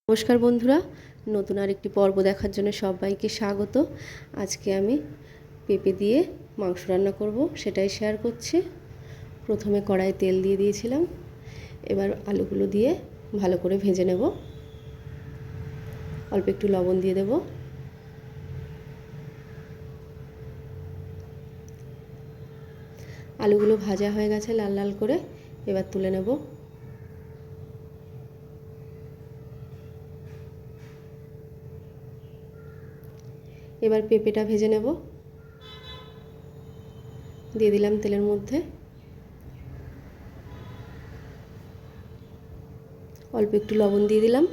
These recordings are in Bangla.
নমস্কার বন্ধুরা, নতুন আরেকটি পর্ব দেখার জন্য সবাইকে স্বাগত। আজকে আমি পেঁপে দিয়ে মাংস রান্না করব, সেটাই শেয়ার করছি। প্রথমে কড়াইয়ে তেল দিয়ে দিয়েছিলাম, এবার আলুগুলো দিয়ে ভালো করে ভেজে নেব। অল্প একটু লবণ দিয়ে দেব। আলুগুলো ভাজা হয়ে গেছে লাল লাল করে, এবার তুলে নেব। এবার পেঁপেটা ভেজে নেব, দিয়ে দিলাম তেলের মধ্যে। অল্প একটু লবণ দিয়ে দিলাম।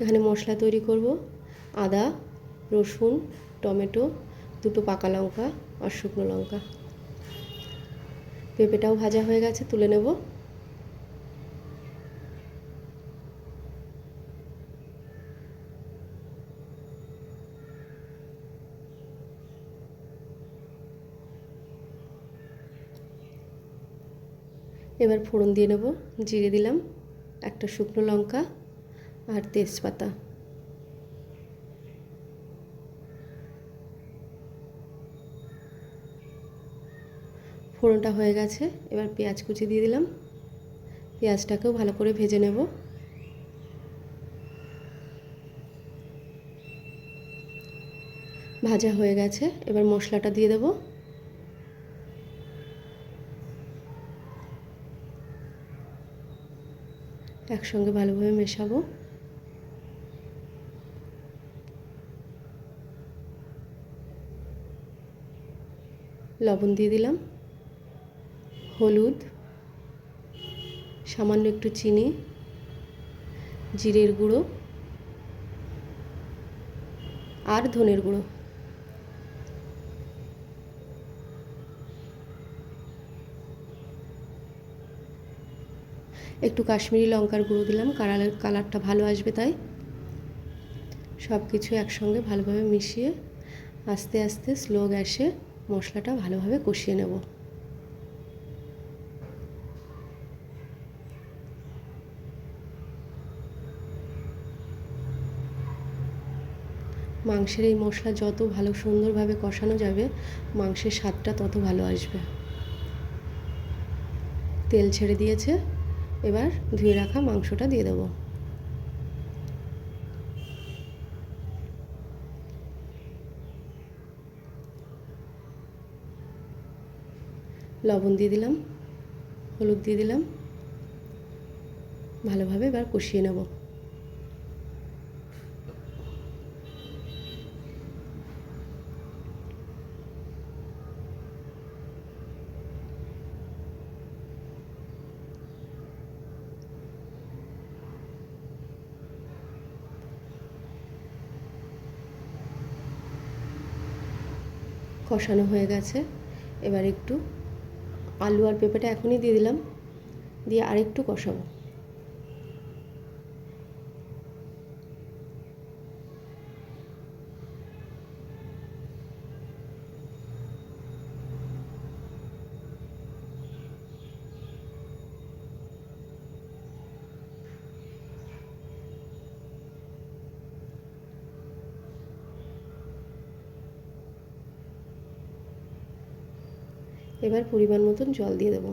এখানে মশলা তৈরি করব। আদা, রসুন, টমেটো, দুটো পাকা লঙ্কা আর শুকনো লঙ্কা। পেঁপেটাও ভাজা হয়ে গেছে, তুলে নেব। এবার ফোড়ন দিয়ে নেব। জিরে দিলাম, একটা শুকনো লঙ্কা আর তেজপাতা। ফোড়নটা হয়ে গেছে, এবার পেঁয়াজ কুচি দিয়ে দিলাম। পেঁয়াজটাকেও ভালো করে ভেজে নেব। ভাজা হয়ে গেছে, এবার মশলাটা দিয়ে দেব। একসঙ্গে ভালোভাবে মেশাবো। লবণ দিয়ে দিলাম, হলুদ, সামান্য একটু চিনি, জিরের গুঁড়ো আর ধনের গুঁড়ো। একটু কাশ্মীরি লঙ্কার গুঁড়ো দিলাম, কালারটা ভালো আসবে তাই। সব কিছু একসঙ্গে ভালোভাবে মিশিয়ে আস্তে আস্তে স্লো গ্যাসে মশলাটা ভালোভাবে কষিয়ে নেব। মাংসের এই মশলা যত ভালো সুন্দরভাবে কষানো যাবে, মাংসের স্বাদটা তত ভালো আসবে। তেল ছেড়ে দিয়েছে, এবার ধুয়ে রাখা মাংসটা দিয়ে দেব। লবণ দিয়ে দিলাম, হলুদ দিয়ে দিলাম। ভালোভাবে এবার কষিয়ে নেব। কষানো হয়ে গেছে, এবার একটু আলু আর পেঁপেটা এখনই দিয়ে দিলাম, দিয়ে আরেকটু কষাবো। এবার পরিমাণ মতন জল দিয়ে দেব।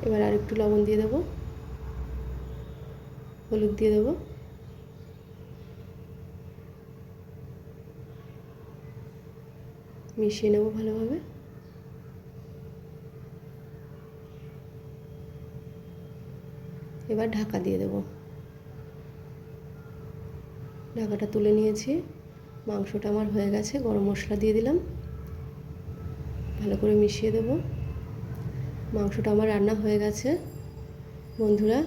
এবার আর একটু লবণ দিয়ে দেব, হলুদ দিয়ে দেব। মিশিয়ে নেব ভালোভাবে। এবার ঢাকা দিয়ে দেব। ঢাকাটা তুলে নিয়েছি। মাংসটা আমার হয়ে গেছে, গরম মশলা দিয়ে দিলাম, ভালো করে মিশিয়ে দেব। মাংসটা আমার রান্না হয়ে গেছে। বন্ধুরা,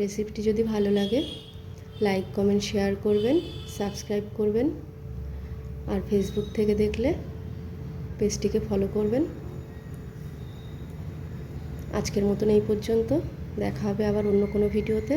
রেসিপিটি যদি ভালো লাগে লাইক কমেন্ট শেয়ার করবেন, সাবস্ক্রাইব করবেন, আর ফেসবুক থেকে দেখলে পেজটিকে ফলো করবেন। আজকের মতন এই পর্যন্ত। দেখা হবে আবার অন্য কোনো ভিডিওতে।